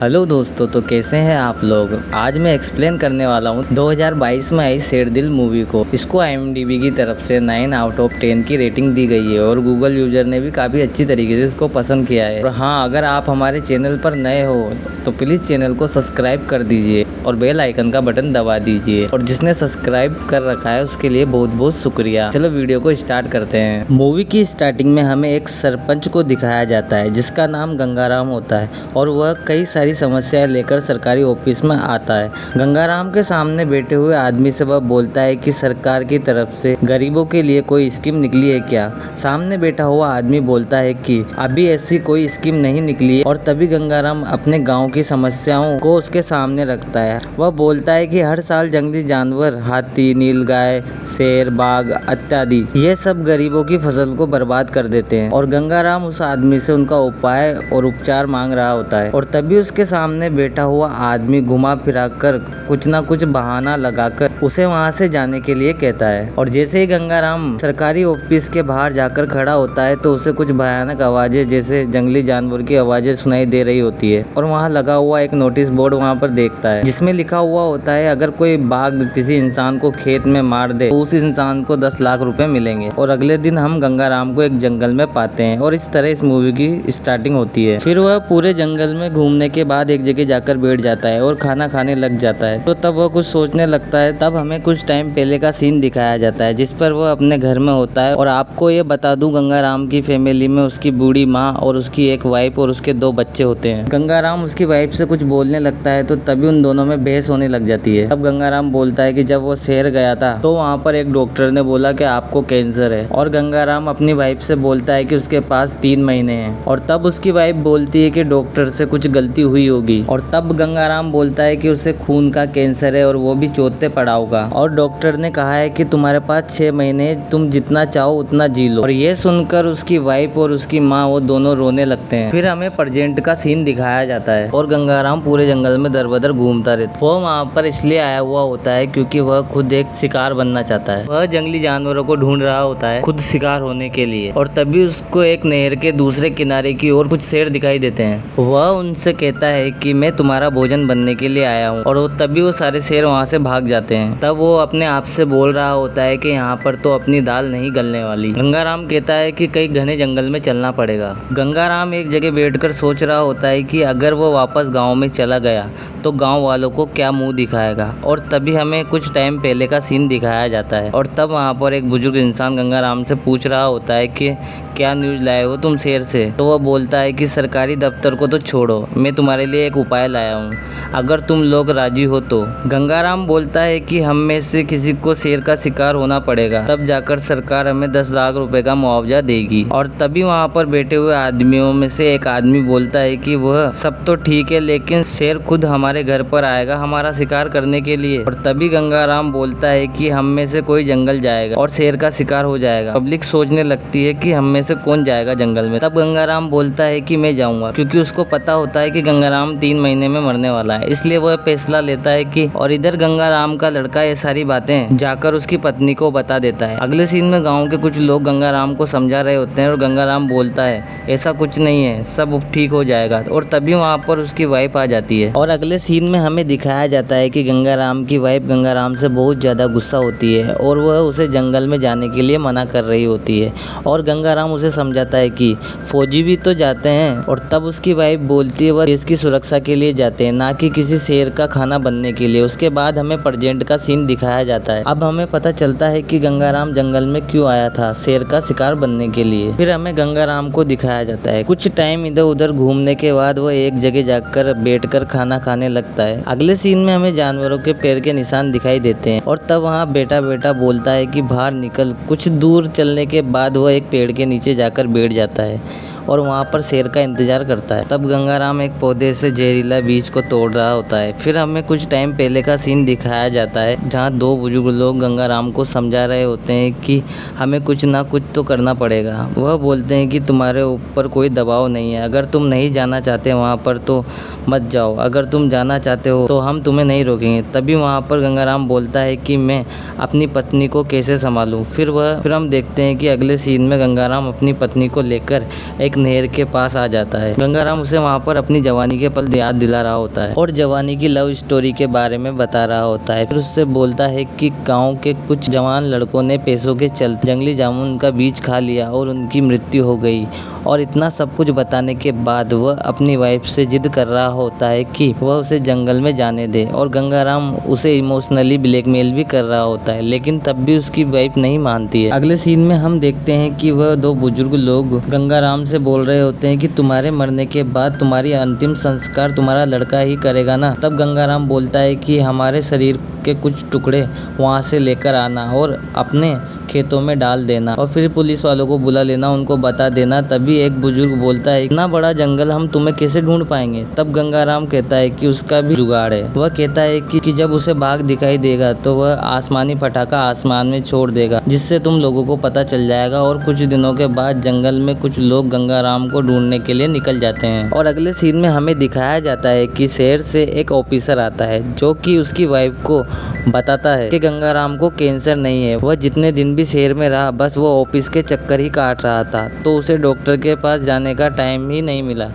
Hello दोस्तों, तो कैसे हैं आप लोग। आज मैं एक्सप्लेन करने वाला हूँ 2022 में आई शेरदिल मूवी को। इसको IMDb की तरफ से 9 आउट ऑफ 10 की रेटिंग दी गई है और गूगल यूजर ने भी काफ़ी अच्छी तरीके से इसको पसंद किया है। और हाँ, अगर आप हमारे चैनल पर नए हो तो प्लीज़ चैनल को सब्सक्राइब कर दीजिए और बेल आइकन का बटन दबा दीजिए। और जिसने सब्सक्राइब कर रखा है उसके लिए बहुत बहुत शुक्रिया। चलो वीडियो को स्टार्ट करते हैं। मूवी की स्टार्टिंग में हमें एक सरपंच को दिखाया जाता है जिसका नाम गंगाराम होता है और वह कई सारी समस्याएं लेकर सरकारी ऑफिस में आता है। गंगाराम के सामने बैठे हुए आदमी से वह बोलता है कि सरकार की तरफ से गरीबों के लिए कोई स्कीम निकली है क्या। सामने बैठा हुआ आदमी बोलता है कि अभी ऐसी कोई स्कीम नहीं निकली है। और तभी गंगाराम अपने गांव की समस्याओं को उसके सामने रखता है। वह बोलता है कि हर साल जंगली जानवर हाथी, नीलगाय, शेर, बाघ इत्यादि ये सब गरीबों की फसल को बर्बाद कर देते हैं। और गंगाराम उस आदमी से उनका उपाय और उपचार मांग रहा होता है। और तभी उसके सामने बैठा हुआ आदमी घुमा फिरा कर कुछ ना कुछ बहाना लगाकर उसे वहां से जाने के लिए कहता है। और जैसे ही गंगाराम सरकारी ऑफिस के बाहर जाकर खड़ा होता है तो उसे कुछ भयानक आवाजें जैसे जंगली जानवर की आवाजें सुनाई दे रही होती है। और वहां लगा हुआ एक नोटिस बोर्ड वहां पर देखता है जिसमें लिखा हुआ होता है, अगर कोई बाघ किसी इंसान को खेत में मार दे तो उस इंसान को 10 लाख रुपए मिलेंगे। और अगले दिन हम गंगाराम को एक जंगल में पाते हैं और इस तरह इस मूवी की स्टार्टिंग होती है। फिर वह पूरे जंगल में घूमने के बाद एक जगह जाकर बैठ जाता है और खाना खाने लग जाता है। तो तब वह कुछ सोचने लगता है। तब हमें कुछ टाइम पहले का सीन दिखाया जाता है जिस पर वह अपने घर में होता है। और आपको ये बता दूं, गंगाराम की फैमिली में उसकी बूढ़ी माँ और उसकी एक वाइफ और उसके 2 बच्चे होते हैं। गंगाराम उसकी वाइफ से कुछ बोलने लगता है तो तभी उन दोनों में बहस होने लग जाती है। तब गंगाराम बोलता है कि जब वो शहर गया था तो वहाँ पर एक डॉक्टर ने बोला कि आपको कैंसर है। और गंगाराम अपनी वाइफ से बोलता है कि उसके पास 3 महीने हैं। और तब उसकी वाइफ बोलती है कि डॉक्टर से कुछ गलती हुई होगी। और तब गंगाराम बोलता है कि उसे खून का कैंसर है और वो भी चौथे पड़ाव का। और डॉक्टर ने कहा है कि तुम्हारे पास 6 महीने, तुम जितना चाहो उतना जी लो। और ये सुनकर उसकी वाइफ और उसकी माँ वो दोनों रोने लगते हैं। फिर हमें प्रेजेंट का सीन दिखाया जाता है और गंगाराम पूरे जंगल में दर बदर घूमता रहता है। वो वहाँ पर इसलिए आया हुआ होता है क्योंकि वह खुद एक शिकार बनना चाहता है। वह जंगली जानवरों को ढूंढ रहा होता है खुद शिकार होने के लिए। और तभी उसको एक नहर के दूसरे किनारे की ओर कुछ शेर दिखाई देते हैं। वह उनसे कहता है कि मैं तुम्हारा भोजन बनने के लिए आया हूँ। और तभी वो सारे शेर वहाँ से भाग जाते हैं। तब वो अपने आप से बोल रहा होता है कि यहाँ पर तो अपनी दाल नहीं गलने वाली। गंगाराम कहता है कि कई घने जंगल में चलना पड़ेगा। गंगाराम एक जगह बैठकर सोच रहा होता है कि अगर वो वापस गांव में चला गया तो गांव वालों को क्या मुंह दिखाएगा। और तभी हमें कुछ टाइम पहले का सीन दिखाया जाता है। और तब वहाँ पर एक बुजुर्ग इंसान गंगाराम से पूछ रहा होता है कि क्या न्यूज़ लाए हो तुम शहर से। तो वह बोलता है कि सरकारी दफ्तर को तो छोड़ो, मैं तुम्हारे लिए एक उपाय लाया हूँ, अगर तुम लोग राजी हो तो। गंगाराम बोलता है कि हम में से किसी को शेर का शिकार होना पड़ेगा, तब जाकर सरकार हमें 10 लाख रुपए का मुआवजा देगी। और तभी वहाँ पर बैठे हुए आदमियों में से एक आदमी बोलता है कि वह सब तो ठीक है, लेकिन शेर खुद हमारे घर पर आएगा हमारा शिकार करने के लिए। और तभी गंगाराम बोलता है कि हम में से कोई जंगल जाएगा और शेर का शिकार हो जाएगा। पब्लिक सोचने लगती है कि हम में से कौन जाएगा जंगल में। तब गंगाराम बोलता है कि मैं जाऊंगा, क्योंकि उसको पता होता है कि गंगाराम 3 महीने में मरने वाला है। इसलिए वह फैसला लेता है कि। और इधर गंगाराम का लड़का ये सारी बातें जाकर उसकी पत्नी को बता देता है। अगले सीन में गांव के कुछ लोग गंगाराम को समझा रहे होते हैं और गंगाराम बोलता है ऐसा कुछ नहीं है, सब ठीक हो जाएगा। और तभी वहाँ पर उसकी वाइफ आ जाती है। और अगले सीन में हमें दिखाया जाता है कि गंगाराम की वाइफ गंगाराम से बहुत ज्यादा गुस्सा होती है और वह उसे जंगल में जाने के लिए मना कर रही होती है। और गंगाराम उसे समझाता है कि फौजी भी तो जाते हैं। और तब उसकी वाइफ बोलती है वह देश की सुरक्षा के लिए जाते हैं, ना कि किसी शेर का खाना बनने के लिए। उसके बाद हमें प्रेजेंट का सीन दिखाया जाता है। अब हमें पता चलता है कि गंगाराम जंगल में क्यों आया था, शेर का शिकार बनने के लिए। फिर हमें गंगाराम को दिखाया जाता है। कुछ टाइम इधर उधर घूमने के बाद वो एक जगह जाकर बैठकर खाना खाने लगता है। अगले सीन में हमें जानवरों के पैर के निशान दिखाई देते हैं। और तब वहाँ बेटा बेटा बोलता है कि बाहर निकल। कुछ दूर चलने के बाद वह एक पेड़ के नीचे जाकर बैठ जाता है और वहाँ पर शेर का इंतजार करता है। तब गंगाराम एक पौधे से जहरीला बीज को तोड़ रहा होता है। फिर हमें कुछ टाइम पहले का सीन दिखाया जाता है जहाँ 2 बुजुर्ग लोग गंगाराम को समझा रहे होते हैं कि हमें कुछ ना कुछ तो करना पड़ेगा। वह बोलते हैं कि तुम्हारे ऊपर कोई दबाव नहीं है, अगर तुम नहीं जाना चाहते वहाँ पर तो मत जाओ, अगर तुम जाना चाहते हो तो हम तुम्हें नहीं रोकेंगे। तभी वहाँ पर गंगाराम बोलता है कि मैं अपनी पत्नी को कैसे संभालूं। फिर हम देखते हैं कि अगले सीन में गंगाराम अपनी पत्नी को लेकर एक नहर के पास आ जाता है। गंगाराम उसे वहाँ पर अपनी जवानी के पल याद दिला रहा होता है और जवानी की लव स्टोरी के बारे में बता रहा होता है। फिर उससे बोलता है कि गाँव के कुछ जवान लड़कों ने पैसों के चलते जंगली जामुन का बीज खा लिया और उनकी मृत्यु हो गई। और इतना सब कुछ बताने के बाद वह अपनी वाइफ से जिद कर रहा होता है कि वह उसे जंगल में जाने दे और गंगाराम उसे इमोशनली ब्लैकमेल भी कर रहा होता है, लेकिन तब भी उसकी वाइफ नहीं मानती है। अगले सीन में हम देखते हैं कि वह दो बुजुर्ग लोग गंगाराम से बोल रहे होते हैं कि तुम्हारे मरने के बाद तुम्हारी अंतिम संस्कार तुम्हारा लड़का ही करेगा ना। तब गंगाराम बोलता है कि हमारे शरीर के कुछ टुकड़े वहाँ से लेकर आना और अपने खेतों में डाल देना और फिर पुलिस वालों को बुला लेना, उनको बता देना। तभी एक बुजुर्ग बोलता है इतना बड़ा जंगल हम तुम्हें कैसे ढूंढ पाएंगे। तब गंगाराम कहता है कि उसका भी जुगाड़ है। वह कहता है कि जब उसे बाघ दिखाई देगा तो वह आसमानी पटाखा आसमान में छोड़ देगा, जिससे तुम लोगों को पता चल जाएगा। और कुछ दिनों के बाद जंगल में कुछ लोग गंगाराम को ढूंढने के लिए निकल जाते हैं। और अगले सीन में हमें दिखाया जाता है कि शहर से एक ऑफिसर आता है जो कि उसकी वाइफ को बताता है कि गंगाराम को कैंसर नहीं है। वह जितने दिन भी शहर में रहा बस वो ऑफिस के चक्कर ही काट रहा था, तो उसे डॉक्टर के पास जाने का टाइम ही नहीं मिला।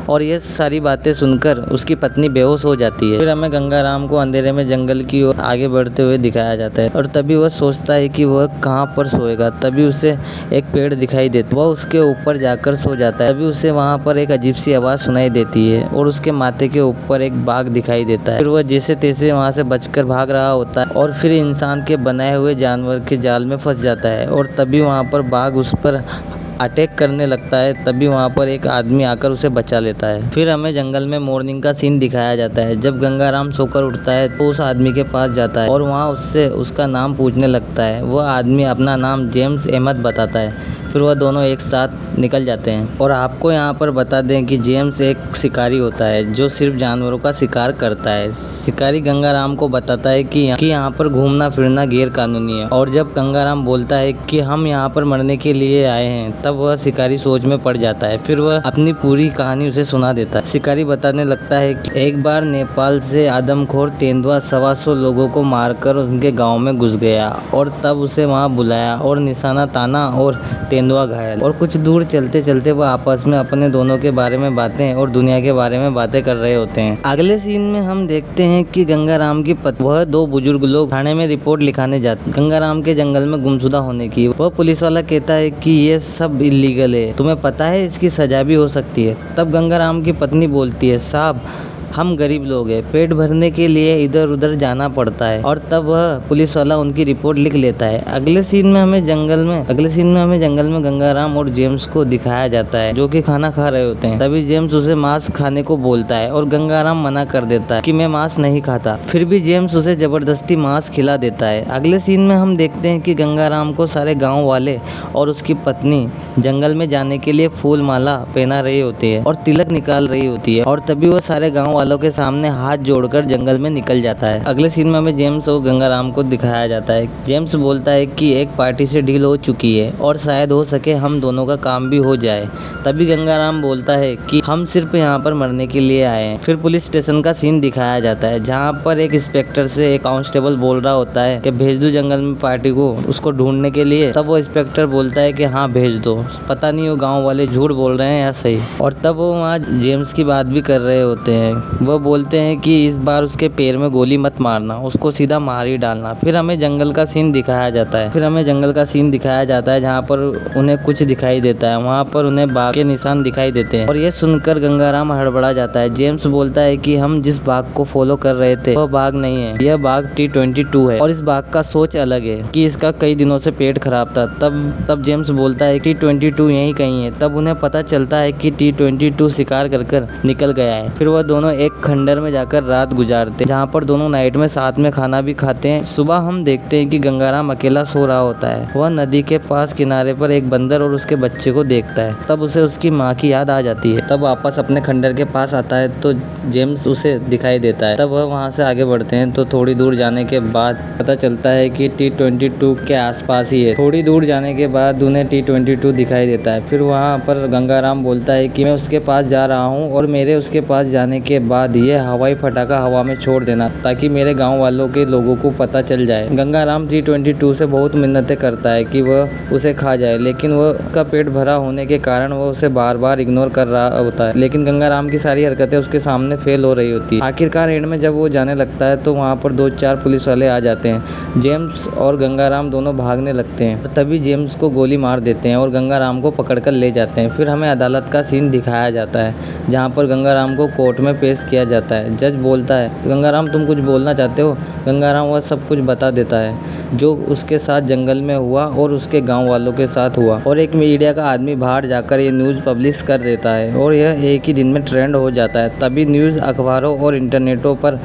और ये सारी बातें सुनकर उसकी पत्नी बेहोश हो जाती है। फिर हमें गंगाराम को अंधेरे में जंगल की ओर आगे बढ़ते हुए दिखाया जाता है और तभी वह सोचता है कि वह कहाँ पर सोएगा। तभी उसे एक पेड़ दिखाई देता है, वह उसके ऊपर जाकर सो जाता है। तभी उसे वहाँ पर एक अजीब सी आवाज़ सुनाई देती है और उसके माथे के ऊपर एक बाघ दिखाई देता है। फिर वह जैसे तैसे वहाँ से बचकर भाग रहा होता है और फिर इंसान के बनाए हुए जानवर के जाल में फंस जाता है और तभी वहाँ पर बाघ उस पर अटैक करने लगता है। तभी वहाँ पर एक आदमी आकर उसे बचा लेता है। फिर हमें जंगल में मॉर्निंग का सीन दिखाया जाता है। जब गंगाराम सोकर उठता है तो उस आदमी के पास जाता है और वहाँ उससे उसका नाम पूछने लगता है। वह आदमी अपना नाम जेम्स अहमद बताता है। फिर वह दोनों एक साथ निकल जाते हैं। और आपको यहाँ पर बता दें कि जेम्स एक शिकारी होता है जो सिर्फ जानवरों का शिकार करता है। शिकारी गंगाराम को बताता है कि यहाँ पर घूमना फिरना गैर कानूनी है। और जब गंगाराम बोलता है कि हम यहाँ पर मरने के लिए आए हैं, तब वह शिकारी सोच में पड़ जाता है। फिर वह अपनी पूरी कहानी उसे सुना देता है। शिकारी बताने लगता है कि एक बार नेपाल से आदमखोर तेंदुआ 125 लोगों को मारकर उनके गाँव में घुस गया और तब उसे वहाँ बुलाया और निशाना ताना और तेंदुआ घायल। और कुछ दूर चलते चलते वह आपस में अपने दोनों के बारे में बातें और दुनिया के बारे में बातें कर रहे होते हैं। अगले सीन में हम देखते हैं कि गंगाराम की वह दो बुजुर्ग लोग थाने में रिपोर्ट लिखाने जाते हैं गंगाराम के जंगल में गुमशुदा होने की। वह पुलिस वाला कहता है कि ये सब इलीगल है, तुम्हें पता है इसकी सजा भी हो सकती है। तब गंगाराम की पत्नी बोलती है साहब हम गरीब लोग हैं, पेट भरने के लिए इधर उधर जाना पड़ता है। और तब वह पुलिस वाला उनकी रिपोर्ट लिख लेता है। अगले सीन में हमें जंगल में गंगाराम और जेम्स को दिखाया जाता है जो कि खाना खा रहे होते हैं। तभी जेम्स उसे मांस खाने को बोलता है और गंगाराम मना कर देता है कि मैं मांस नहीं खाता। फिर भी जेम्स उसे जबरदस्ती मांस खिला देता है। अगले सीन में हम देखते हैं कि गंगाराम को सारे गाँव वाले और उसकी पत्नी जंगल में जाने के लिए फूल माला पहना रही होती है और तिलक निकाल रही होती है। और तभी वह सारे गाँव वालों के सामने हाथ जोड़कर जंगल में निकल जाता है। अगले सीन में हमें जेम्स और गंगाराम को दिखाया जाता है। जेम्स बोलता है कि एक पार्टी से डील हो चुकी है और शायद हो सके हम दोनों का काम भी हो जाए। तभी गंगाराम बोलता है कि हम सिर्फ यहाँ पर मरने के लिए आए हैं। फिर पुलिस स्टेशन का सीन दिखाया जाता है जहाँ पर एक इंस्पेक्टर से एक कांस्टेबल बोल रहा होता है कि भेज दो जंगल में पार्टी को उसको ढूंढने के लिए। तब वो इंस्पेक्टर बोलता है कि हाँ भेज दो, पता नहीं वो गाँव वाले झूठ बोल रहे हैं या सही। और तब वो वहाँ जेम्स की बात भी कर रहे होते हैं। वह बोलते हैं कि इस बार उसके पैर में गोली मत मारना, उसको सीधा मार ही डालना। फिर हमें जंगल का सीन दिखाया जाता है जहाँ पर उन्हें कुछ दिखाई देता है। वहाँ पर उन्हें बाघ के निशान दिखाई देते हैं और ये सुनकर गंगाराम हड़बड़ा जाता है। जेम्स बोलता है कि हम जिस बाघ को फॉलो कर रहे थे वह बाघ नहीं है, यह बाघ T-22 है और इस बाघ का सोच अलग है कि इसका कई दिनों से पेट खराब था। तब जेम्स बोलता है T-22 यहीं कहीं है। तब उन्हें पता चलता है कि T-22 शिकार कर निकल गया है। फिर वह दोनों एक खंडर में जाकर रात गुजारते जहाँ पर दोनों नाइट में साथ में खाना भी खाते हैं। सुबह हम देखते हैं कि गंगाराम अकेला सो रहा होता है। वह नदी के पास किनारे पर एक बंदर और उसके बच्चे को देखता है। तब उसे उसकी माँ की याद आ जाती है। तब वापस अपने खंडर के पास आता है तो जेम्स उसे दिखाई देता है। तब वह वहाँ से आगे बढ़ते हैं तो थोड़ी दूर जाने के बाद पता चलता है कि T-22 के आसपास ही है। थोड़ी दूर जाने के बाद उन्हें T-22 दिखाई देता है। फिर वहाँ पर गंगाराम बोलता है कि मैं उसके पास जा रहा हूँ और मेरे उसके पास जाने के बाद यह हवाई पटाखा हवा में छोड़ देना ताकि मेरे गांव वालों के लोगों को पता चल जाए। गंगाराम G22 से बहुत मिन्नतें करता है कि वह उसे खा जाए, लेकिन वह का पेट भरा होने के कारण वह उसे बार बार इग्नोर कर रहा होता है। लेकिन गंगाराम की सारी हरकतें उसके सामने फेल हो रही होती है। आखिरकार एंड में जब वो जाने लगता है तो वहाँ पर 2-4 पुलिस वाले आ जाते हैं। जेम्स और गंगाराम दोनों भागने लगते हैं, तभी जेम्स को गोली मार देते हैं और गंगाराम को पकड़कर ले जाते हैं। फिर हमें अदालत का सीन दिखाया जाता है जहाँ पर गंगाराम को कोर्ट में पेश किया जाता है। जज बोलता है, गंगाराम तुम कुछ बोलना चाहते हो? गंगाराम वह सब कुछ बता देता है जो उसके साथ जंगल में हुआ और उसके गांव वालों के साथ हुआ, और एक मीडिया का आदमी बाहर जाकर ये न्यूज़ पब्लिश कर देता है और यह एक ही दिन में ट्रेंड हो जाता है। तभी न्यूज़ अखबारों और इंटरनेटों पर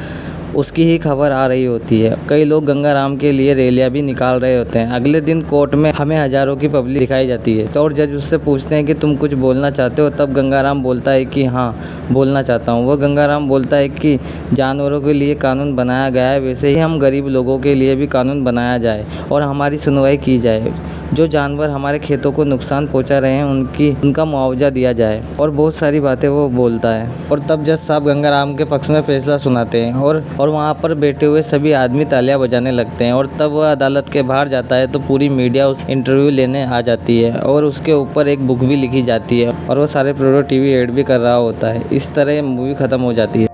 उसकी ही खबर आ रही होती है। कई लोग गंगाराम के लिए रैलियां भी निकाल रहे होते हैं। अगले दिन कोर्ट में हमें हजारों की पब्लिक दिखाई जाती है और जज उससे पूछते हैं कि तुम कुछ बोलना चाहते हो? तब गंगाराम बोलता है कि हाँ, बोलना चाहता हूँ। वह गंगाराम बोलता है कि जानवरों के लिए कानून बनाया गया है, वैसे ही हम गरीब लोगों के लिए भी कानून बनाया जाए और हमारी सुनवाई की जाए। जो जानवर हमारे खेतों को नुकसान पहुंचा रहे हैं उनका मुआवजा दिया जाए, और बहुत सारी बातें वो बोलता है। और तब जज साहब गंगाराम के पक्ष में फैसला सुनाते हैं और वहाँ पर बैठे हुए सभी आदमी तालियां बजाने लगते हैं। और तब वह अदालत के बाहर जाता है तो पूरी मीडिया उस इंटरव्यू लेने आ जाती है और उसके ऊपर एक बुक भी लिखी जाती है और वो सारे प्रोडक्ट टीवी एड भी कर रहा होता है। इस तरह मूवी खत्म हो जाती है।